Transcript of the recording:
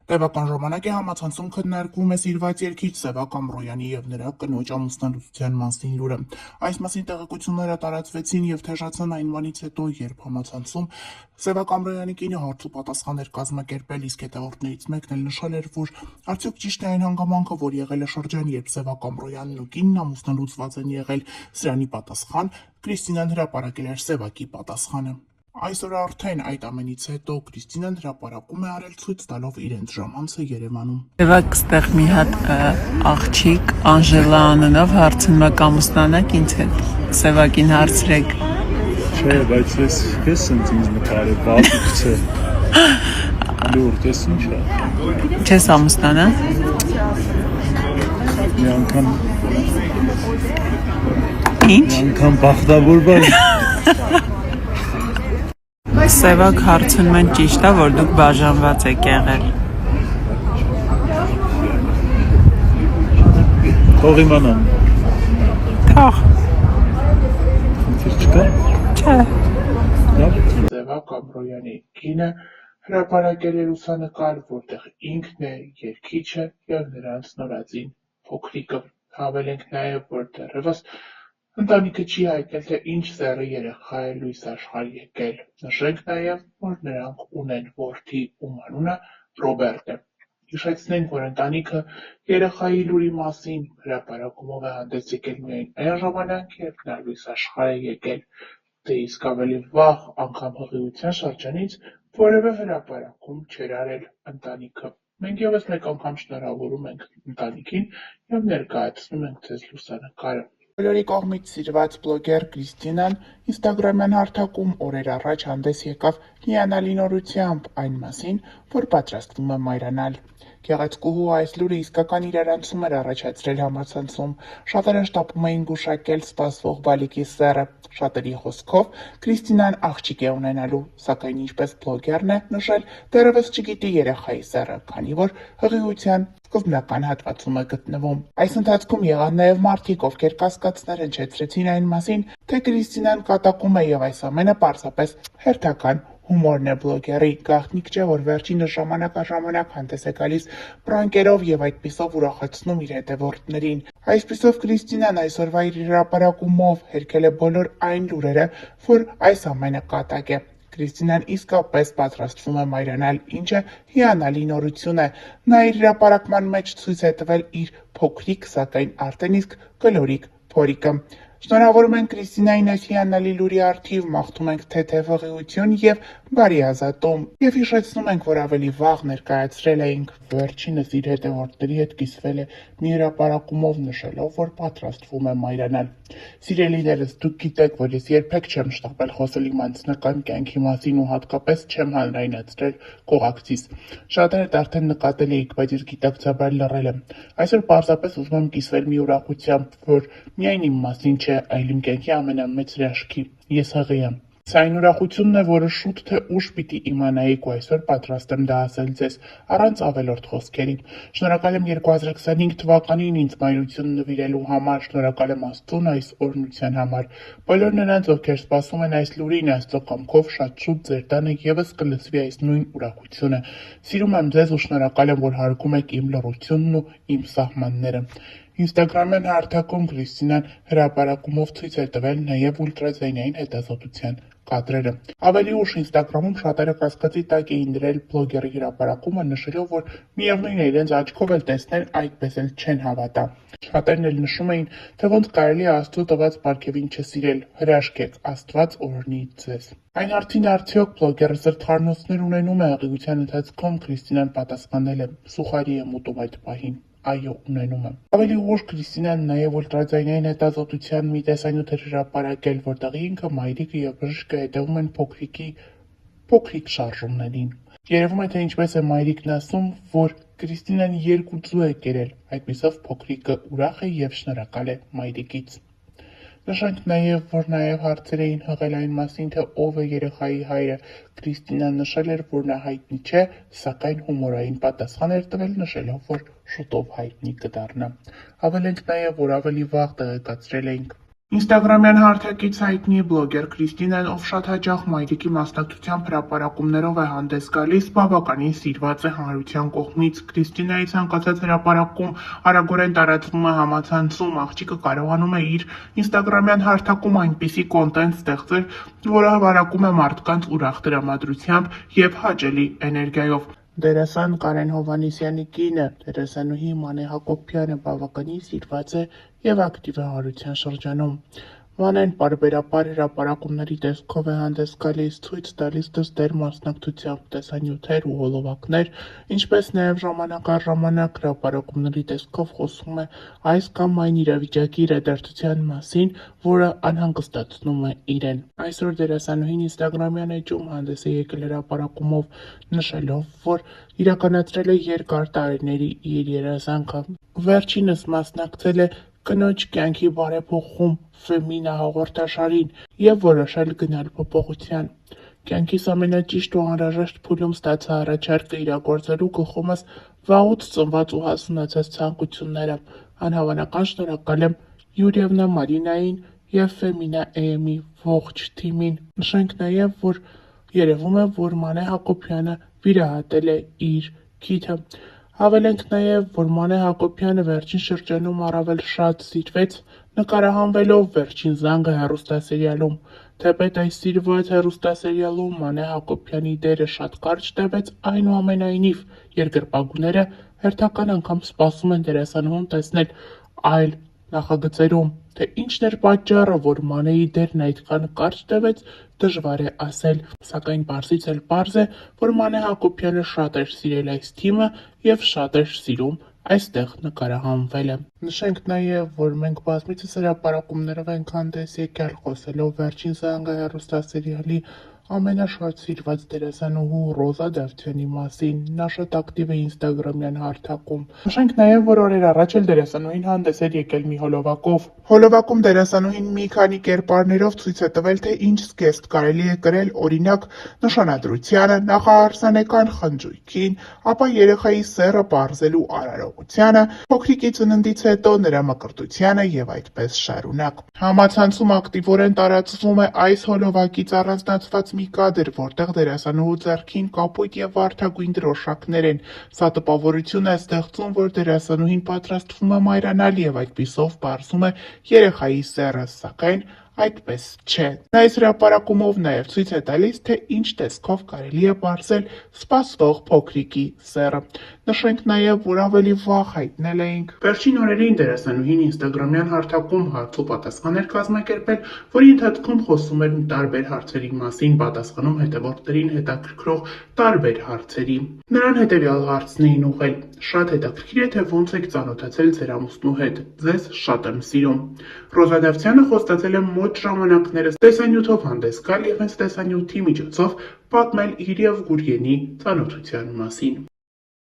Տևական ժամանակի համացանցում քննարկվում է սիրված երգիչ Սևակ Ամռոյանի եւ նրա կնոջ ամուսնալուծության մասին լուրը։ Այս մասին տեղեկությունները տարածվեցին եւ թեժացան այն բանից հետո, երբ համացանցում Սևակ Ամռոյանի կինը հարց ու պատասխան էր կազմակերպել, իսկ հետևորդներից մեկն էլ նշել էր, որ արդյոք ճիշտ է այն հանգամանքը, որ եղել է շրջան, երբ Սևակ Ամռոյանն ու կինն ամուսնալուծված են եղել, սրանի պատասխան Կրիստինան հրապարակել էր Սևակի պատասխանը։ Այսօր արդեն այդ ամենից հետո Կրիստինան հրապարակում է արել ցույց տալով իրենց ժամանցը Երևանում։ Սևակ ստեղ մի հատ աղջիկ Անժելա անունով հարցնում է կամուսնանաք ինձ հետ։ Սևակին հարցրեք։ Չէ, բայց ես ինձ նկարել, բացիկ չէ։ Լուրջ ես ինչ է։ Չես ամուսնանա։ Մի անգամ Ինչ։ մի անգամ բախտավոր բան։ Սևակ հարցնում են ճիշտ է, որ դուք բաժանված եք եղել։ Թող իմանամ։ Թող։ Ինչ չկա։ Չէ։ Սևակ Ամռոյանի կինը հրապարակել է լուսանկար, որտեղ ինքն է երգիչը եւ նրանց նորածին փոքրիկը։ Հավելենք նաեւ, որ դեռևս ընտանիքը չի հայտնել, թե ինչ սեռի երեխա է լույս աշխարհ եկել։ Նշենք նաեւ, որ նրանք ունեն որդի, ում անունը Ռոբերտ է։ Հիշեցնենք, որ ընտանիքը երեխայի լուրի մասին հրապարակումով է հանդես եկել միայն այն ժամանակ, երբ նա լույս աշխարհ է եկել, դե իսկ ավելի վաղ անգամ հղիության շրջանից որևէ հրապարակում չէր արել ընտանիքը։ Մենք ևս մեկ անգամ շնորհավորում ենք ընտանիքին եւ ներկայացնում ենք ձեզ լուսանկարը։ Բոլորի կողմից սիրված բլոգեր Կրիստինան ինստագրամյան հարթակում օրեր առաջ հանդես եկավ հիանալի նորությամբ այն մասին, որ պատրաստվում է մայրանալ։ Գեղեցկուհու այս լուրը իսկական իրարանցում էր առաջացրել համացանցում։ Շատերը շտապում էին գուշակել սպասվող բալիկի սեռը։ Շատերի խոսքով Կրիստինան աղջիկ է ունենալու, սակայն ինչպես բլոգերն է նշել, դեռևս չգիտի երեխայի սեռը, քանի որ հղիության սկզբնական հատվածում է գտնվում։ Այս ընթացքում եղան նաև մարդիկ, ովքեր կասկածներ հնչեցրեցին այն մասին, թե Կրիստինան կատակում է եւ այս ամենը պարզապես հերթական հումորն է բլոգերի։ Գաղտնիք չէ, որ վերջինս ժամանակ հանդես է գալիս պրանկերով եւ այդպիսով ուրախացնում իր հետևորդներին։ Այսպիսով Կրիստինան այսօրվա իր հրապարակումով հերքել է բոլոր այն լուրերը, որ այս ամենը կատակ է։ Կրիստինան իսկապես պատրաստվում է մայրանալ, ինչը հիանալի նորություն է։ Նա իր հրապարակման մեջ ցույց է տվել իր փոքրիկ, սակայն արդեն իսկ կլորիկ փորիկը։ Շնորհավորում ենք Կրիստինային այս հիանալի լուրի առթիվ, մաղթում ենք թեթև հղիություն եւ բարի ազատում։ Եվ հիշեցնում ենք, որ ավելի վաղ ներկայացրել էինք վերջինս իր հետևորդների հետ կիսվել է մի հրապարակումով նշելով, որ պատրաստվում է մայրանալ։ Սիրելիներս, դուք գիտեք, որ ես երբեք չեմ շտապել խոսել իմ անձնական կյանքի մասին ու հատկապես չեմ հանրայնացրել կողակցիս։ Շատերդ արդեն նկատել էիք, բայց ես գիտակցաբար լռել եմ։ Այսօր պարզապես ուզում եմ կիսվել մի ուրախությամբ, որ միայն իմ մասին չէ, այլ իմ կյանքի ամենամեծ հրաշքի։ Ես հղի եմ։ Սա այն ուրախությունն է, որը շուտ թե ուշ պիտի իմանայիք ու այսօր պատրաստ եմ դա ասել ձեզ, առանց ավելորդ խոսքերի։ Շնորհակալ եմ 2025 թվականին ինձ մայրություն նվիրելու համար, շնորհակալ եմ Աստծուն այս օրհնության համար։ Բոլոր նրանց, ովքեր սպասում են այս լուրին, Աստծո կամքով շատ շուտ ձեր տանը ևս կլսվի այս նույն ուրախությունը։ Սիրում եմ ձեզ ու շնորհակալ եմ, որ հարգում եք իմ լռությունն ու իմ սահմանները։ Ինստագրամյան հարթակում Կրիստինան հրապարակումով ցույց է տվել նաև ուլտրաձայնային հետազոտության կադրերը։ Ավելի ուշ ինստագրամում շատերը կասկածի տակ էին դրել բլոգերի հրապարակումը, նշելով, որ միևնույն է իրենց աչքով էլ տեսնել, այդպես էլ չեն հավատա։ Շատերն էլ նշում էին, թե ոնց կարելի է Աստծո տված պարգևին չսիրել, հրաշք եք, Աստված օրհնի ձեզ։ Այն արդին արդյոք բլոգերը սրտխառնոցներ ունենում է հղիության ընթացքում, Կրիստինան պատասխանել է. սուխարի եմ ուտում այդ պահին։ Այո, ունենում եմ։ Ավելի ուշ Կրիստինան նաև ուլտրաձայնային հետազոտության մի տեսանյութ էր հրապարակել, որտեղ ինքը, մայրիկը եւ բժիշկը հետևում են փոքրիկ շարժումներին։ Երևում է, թե ինչպես է մայրիկն ասում, որ Կրիստինան 2 ձու է կերել, այդպիսով փոքրիկը ուրախ է եւ շնորհակալ է մայրիկից։ Նշենք նաև, որ նաև հարցեր էին հղել այն մասին, թե ով է երեխայի հայրը։ Կրիստինան նշել էր, որ նա հայտնի չէ, սակայն հումորային պատասխան էր տվել, նշելով, որ շուտով հայտնի կդառնա։ Հավելենք նաև, որ ավելի վաղ տեղեկացրել էինք Ինստագրամյան հարթակից հայտնի բլոգեր Կրիստինեն, ով շատ հաճախ մայրիկի մասնակցությամբ հրապարակումներով է հանդես գալիս, բավականին սիրված է հանրության կողմից։ Կրիստինայի ցանկացած հրապարակում արագորեն տարածվում է համացանցում, աղջիկը կարողանում է իր ինստագրամյան հարթակում այնպիսի կոնտենտ ստեղծել, որը հավարակում է մարդկանց ուրախ տրամադրությամբ և հաճելի էներգիայով։ Դերասան Կարեն Հովհաննիսյանի կինը, դերասանուհի Մանե Հակոբյանը բավականին սիրված է և ակտիվ է հանրության շրջանում։ Մանեն պարբերաբար հրապարակումների տեսքով է հանդես գալիս, ցույց տալիս դստեր մասնակցությամբ տեսանյութեր ու հոլովակներ, ինչպես նաև ժամանակ առ ժամանակ հրապարակումների տեսքով խոսում է այս կամ այն իրավիճակի իրադարձության մասին, որը անհանգստացնում է իրեն։ Այսօր դերասանուհին ինստագրամյան էջում հանդես է եկել հրապարակումով, նշելով, որ իրականացրել է երկար տարիների իր երազանքը։ Վերջինս մասնակցել է կնոջ կյանքի բարեփոխում Ֆեմինա հաղորդաշարին և որոշել գնալ փոփոխության։ Կյանքիս ամենաճիշտ ու անհրաժեշտ փուլում ստացա առաջարկը իրագործելու գլխումս վաղուց ծնված ու հասունացած ցանկությունները։ Անհավանական շնորհակալ եմ Յուրիևնա Մարինային և Ֆեմինա AM-ի ողջ թիմին։ Նշենք նաև, որ երևում է, որ Մանե Հակոբյանը վիրահատել է իր քիթը։ Հավելենք նաև, որ Մանե Հակոբյանը վերջին շրջանում առավել շատ սիրվեց նկարահանվելով «Վերջին զանգը» հեռուստասերիալում։ Թեպետ այս սիրված հեռուստասերիալում Մանե Հակոբյանի դերը շատ կարճ տևեց, այնուամենայնիվ երկրպագուները հերթական անգամ սպասում են դերասանուհուն տեսնել այլ նախագծերում։ Թե ինչն էր պատճառը, որ Մանեի դերն այդքան կարճ տևեց, դժվար է ասել, սակայն պարզից էլ պարզ է, որ Մանե Հակոբյանը շատ էր սիրել այս թիմը և շատ էր սիրում այստեղ նկարահանվելը։ Նշենք նաև, որ մենք բազմիցս հրապարակումներով ենք հանդես եկել խոսելով «Վերջին զանգը» հեռուստասերիալի ամենաշատ սիրված դերասանուհու Ռոզա Դավթյանի մասին։ Նա շատ ակտիվ է ինստագրամյան հարթակում։ Նշենք նաև, որ օրեր առաջ էլ դերասանուհին հանդես էր եկել մի հոլովակով։ Հոլովակում դերասանուհին մի քանի կերպարներով ցույց է տվել, թե ինչ զգեստ կարելի է կրել, օրինակ, նշանադրությանը, նախարարսանեկան խնջույքին, ապա երեխայի սեռը պարզելու արարողությանը, փոքրիկի ծննդից հետո նրա մկրտությանը և այդպես շարունակ։ Համացանցում ակտիվորեն տարածվում է այս հոլովակից առանձնացված մի կադր, որտեղ դերասանուհու ձեռքին կապույտ և վարդագույն դրոշակներ են։ Սա տպավորություն է ստեղծում, որ դերասանուհին պատրաստվում է մայրանալ և այդպիսով պարզում է երեխայի սեռը, սակայն այդպես չէ։ Նա այս հրապարակումով նաև ցույց է տալիս, թե ինչ տեսքով կարելի է պարզել սպասվող փոքրիկի սեռը։ Նշենք նաև, որ ավելի վաղ հայտնել էինք վերջին օրերին դերասանուհին ինստագրամյան հարթակում հարց ու պատասխան էր կազմակերպել, որի ընթացքում խոսում էր տարբեր հարցերի մասին, պատասխանում հետևորդներին հետաքրքրող տարբեր հարցերի։ Նրան հետևյալ հարցն էին ուղղել. «Շատ հետաքրքիր է, թե ոնց եք ծանոթացել ձեր ամուսնու հետ։ Ձեզ շատ եմ սիրում»։ Ռոզա Դավթյանը խոստացել է մոտ ժամանակներս տեսանյութով հանդես գալ և հենց տեսանյութի միջոցով պատմել իր և Գուրգենի ծանոթության մասին։